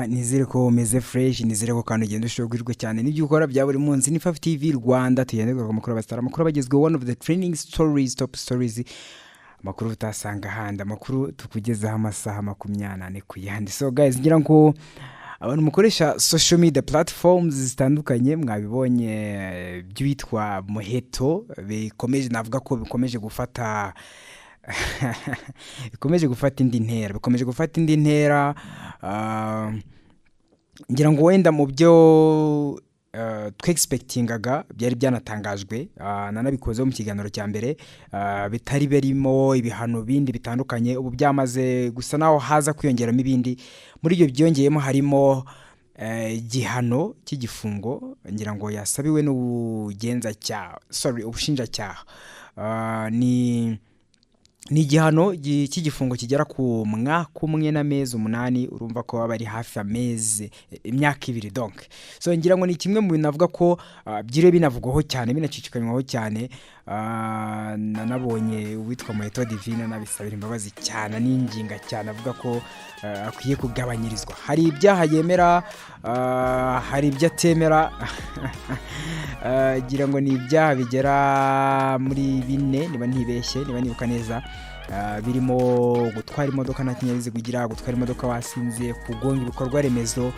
nizere ko umeze fresh, nizere ko kandi ugenda ushogirwe cyane n'ibyo ukora bya buri munsi. Ni Fyve-tvrwanda tugendera ku makuru abasitara, makuru bagezwe one of the trending stories, top stories, makuru utasanga handi, makuru tukugezaho amasaha 24 ku yandi. So guys, ngira ngo abantu mukoresha social media platforms zitandukanye mwabibonye byitwa Muheto bikomeje, navuga ko bikomeje gufata bikomeje gufata indi ntera, ngira ngo wenda mu byo expectingaga byari byanatangajwe, nanabikoze mu kiganiro cya mbere, bitari berimo ibihano bindi bitandukanye, ubu byamaze gusa naho haza kwiyongeramo ibindi. Muri ibyo byongeyemo harimo igihano cy'igifungo, ngira ngo yasabiwe ubushinjacyaha, ni igihano cy'igifungo kigera ku mwaka umwe n'amezi 8, urumva ko bari hafi amezi imyaka 2 donc. So ngira ngo ni kimwe mu binavuga ko byire binavugwaho cyane, binacicikanywaho cyane. Nanabonye uwitwa Muheto Divine nabisabira imbabazi cyane, n'inginga cyane avuga ko akwiye kugabanyirizwa. Hari ibyaha yemera, hari ibyo atemera. Ngira ngo ni ibyaha bigera muri 4 niba ntibeshye, niba nibuka neza, birimo gutwara imodoka nta kinyabiziga ugira, gutwara imodoka wasinze, kugonga ibikorwa remezo,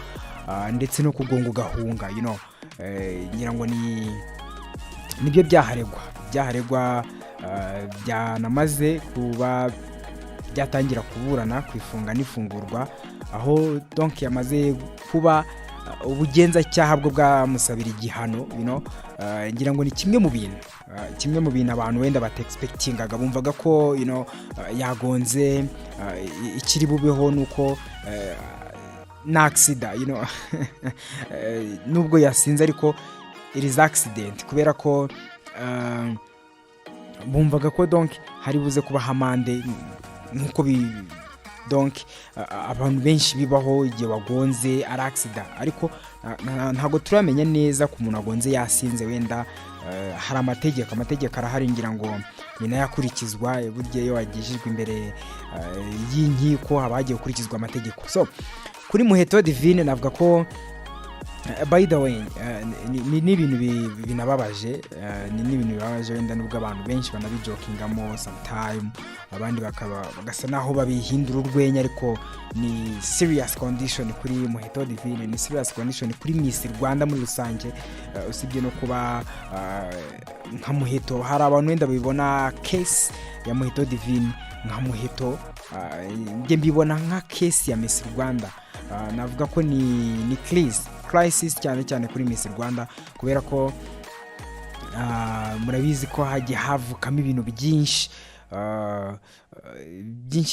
ndetse no kugonga ugahunga, ngira ngo nibyo byaharegwa, byanamaze kuba byatangira kuburana kwifunga n'ifungurwa, aho donc yamaze kuba ubugenzacyaha bwo bwamusabira igihano. Ngira ngo ni kimwe mu bintu abantu wenda batexpectingaga, bumvaga ko yagonze, ikiri bubeho nuko na accident, nubwo yasinze ariko it is accident, kubera ko bumvaga ko donc hari buze kuba hamande nkuko donc abantu benshi bibaho igihe wagonze ari accident, ariko ntago turamenya neza ku muntu agonze yasinze. Wenda hari amategeko arahari, ngira ngo nyina yakurikizwa buryo iyo wagejejwe imbere y'inkiko habagiye gukurikizwa amategeko. So kuri Muheto Divine navuga ko by the way ni ibintu binababaje, wenda nubwo abantu benshi banabijokingamo sometime, abandi bagasa naho babihindura urwenya, ariko ni serious condition kuri Muheto Divine, ni serious condition kuri Miss Rwanda muri rusange. Usibye no kuba nka Muheto, hari abantu wenda bibona case ya Muheto Divine nka Muheto, nge mbibona nka case ya Miss Rwanda. Navuga ko ni crisis cyane kuri Miss Rwanda, kubera ko murabizi ko hagiye havukamo ibintu byinshi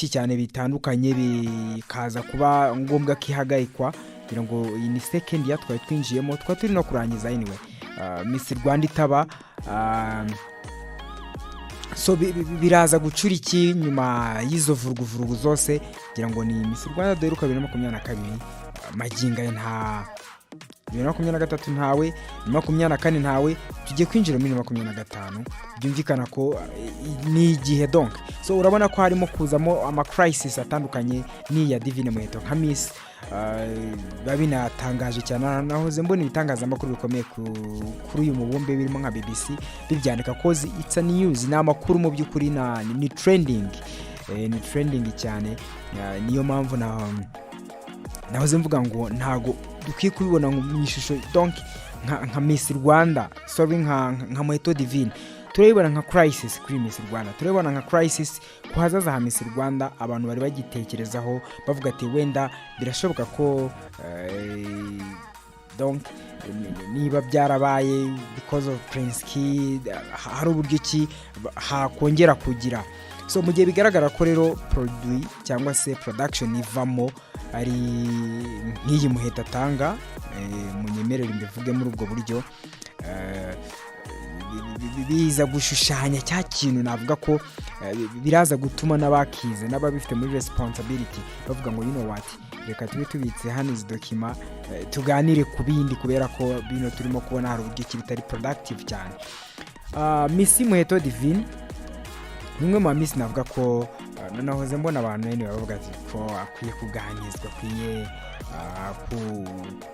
cyane bitandukanye, bikaza kuba ngombwa kihagarikwa. Kugira ngo iyi ni second ya twari twinjiyemo, turi no kurangiza anyway Miss Rwanda itaba. So biraza gucura iki nyuma y'izo vurugu zose? Ngira ngo ni Miss Rwanda duheruka 2022, maginga nta 2023 ntawe, 2024 ntawe, tugiye kwinjira muri 2025. Byumvikana ko ni igihe donc. So urabona ko harimo kuzamo ama crisis atandukanye ni ya Divine Muheto nka Miss. Babinatangaje cyane, nahoze mbona ibitangazamakuru bikomeye kuri uyu mubumbe birimo nka BBC bibyandika ko it's a news, na makuru mu by'ukuri ni trending, ni trending cyane. Niyo mpamvu nahoze mvuga ngo ntago dukwiye kubibona mu ishusho donc nka Miss Rwanda, sorry nka Muheto Divine. Turabibona nka crisis kuri Miss Rwanda, turabibona nka crisis ku hazaza ha Miss Rwanda. Abantu bari bagitekerezaho bavuga ati wenda birashoboka ko donc niba byarabaye because of Prince Kid, hari uburyo ki hakongera kugira. So mu gihe bigaragara ko rero produit cyangwa se production ivamo ari nk'iyi Muheto atanga, munyemerere mbivuge muri ubwo buryo, biza gushushanya cya kintu navuga ko biraza gutuma n'abakize n'ababifite muri responsibility bavuga ngo what, reka tube tubitse hano izi document tuganire ku bindi, kubera ko bino turimo kubona hari uburyo ki bitari productive cyane. Miss Muheto Divine nimwe mu Miss navuga ko nahoze mbona abantu bavuga ati ko akwiye kuganizwa, akwiye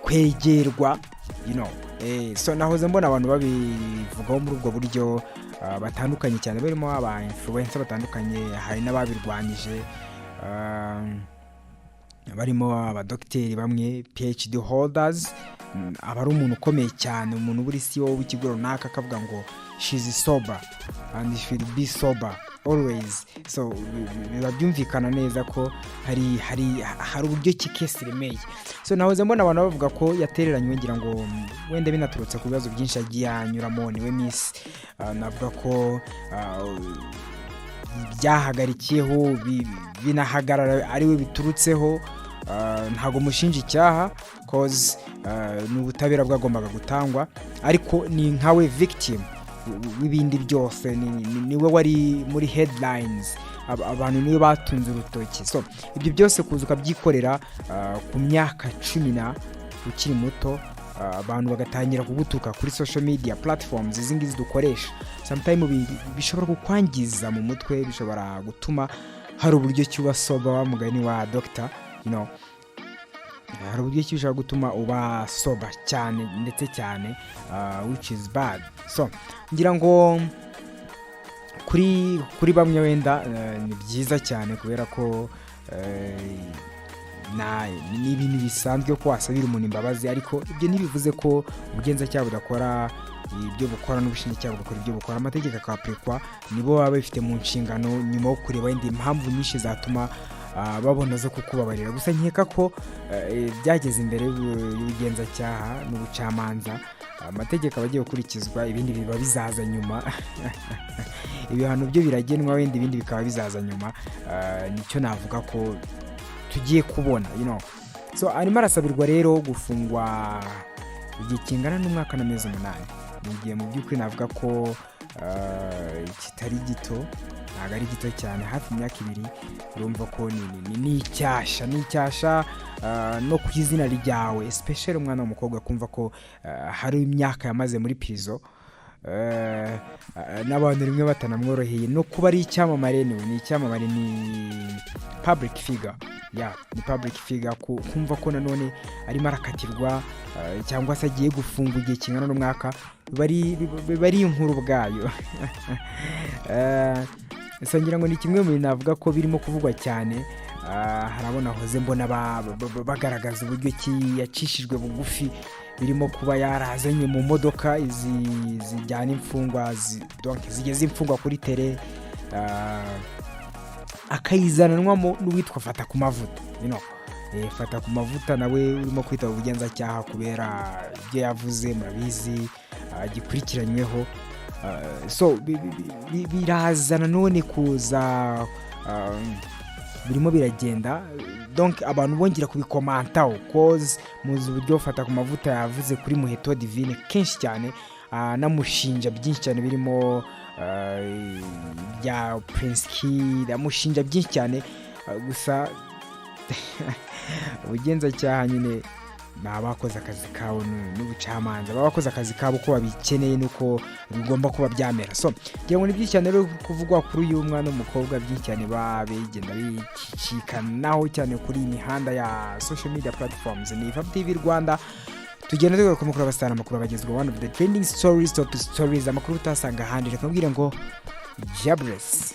kwegerwa so nahoze mbona abantu babivugaho muri ubwo buryo batandukanye cyane, barimo aba influencer batandukanye, hari n'ababirwanyije, barimo abadokiteri bamwe, PhD holders, aba ari umuntu ukomeye cyane, umuntu buri CEO w'ikigo runaka akavuga ngo she's sober and she will be sober always. So biba byumvikana neza ko hari uburyo kikesi remeye. So nahoze mbona abantu bavuga ko yatereranywe, ngira ngo wenda binaturutse ku bibazo byinshi agiye anyuramo, niwe Miss, navuga ko byahagarikiyeho binahagarara ariwe biturutseho, ntago mushinja icyaha cause n'ubutabera bwagombaga gutangwa, ariko ni nkawe victim w'ibindi byose, niwe wari muri headlines, abantu niwe batunze urutoki. So ibyo byose kuza ukabyikorera ku myaka 10 ukiri muto, abantu bagatangira kugutuka kuri social media platforms izingizi dukoresha, sometimes bishobora kukwangiza mu mutwe, bishobora gutuma hari uburyo cyuba soba wa mugani wa doctor, hari uburyo cyushaka gutuma uba soba cyane ndetse cyane, which is bad. So ngira ngo kuri bamwe wenda ni byiza cyane, kubera ko ni ibintu bisanzwe ko wasabira umuntu imbabazi, ariko ibyo ntibivuze ko ubugenzacyaha budakora ibyo bukora n'ubushinjacyaha bugakora ibyo bukora. Amategeko akapurikwa, nibo baba bafite mu nshingano nyuma yo kureba indi impamvu nyinshi zatuma babona zo kukubabarira. Gusa nkeka ko byageze imbere y'ubugenzacyaha n'ubucamanza, amategeko abagiye gukurikizwa, ibindi biba bizaza nyuma. Ibihano byo biragenwa, wenda ibindi bikaba bizaza nyuma. Nicyo navuga ko tugiye kubona, So arimo arasabirwa rero gufungwa igihe kingana n'umwaka n'amezi 8. Ni igihe mu by'ukuri navuga ko kitari gito, ntabwo ari gito cyane, hafi imyaka 2. urumva ko ni icyasha no ku izina ryawe, especially umwana w'umukobwa kumva ko hari imyaka yamaze muri prison, n'abantu rimwe batanamworoheye no kuba ari icyamamare. Ni icyamamare, ni public figure, ni public figure, kumva ko nanone arimo arakatirwa cyangwa se agiye gufungwa igihe kingana n'umwaka, bari inkuru bwayo. Ngira ngo ni kimwe mu bintu navuga ko birimo kuvugwa cyane. Harabona hoze mbona bagaragaza uburyo ki yacishijwe bugufi, birimo kuba yarazanye mu modoka zijyana imfungwa, donc zigeze imfungwa kuri tele, akayizananwamo n'uwitwa Fata ku mavuta. Fata ku mavuta nawe urimo kwitaba ubugenzacyaha kubera ibyo yavuze, murabizi gikurikiranyweho. So birazana none kuza, birimo biragenda, donc abantu bongera kubikomantaho cause muzi uburyo Fata ku mavuta yavuze kuri Muheto Divine kenshi cyane, namushinja byinshi cyane, birimo bya Prince Kid, amushinja byinshi cyane. Gusa ubugenzacyaha nyine bakoze akazi kabo n'ubucamanza, bakoze akazi kabo ko babikeneye nuko bigomba kuba byamera. So ngira ngo ni byinshi cyane rero kuvugwa kuri uyu mwana w'umukobwa, byinshi cyane babigenda bicikanaho cyane kuri imihanda ya social media platforms. Ni Fyve-tvrwanda, tugenda tugakomeza abasitana amakuru abagezweho, one of the trending stories, top stories, amakuru utasanga ahandi. Reka mbwire ngo Jabress.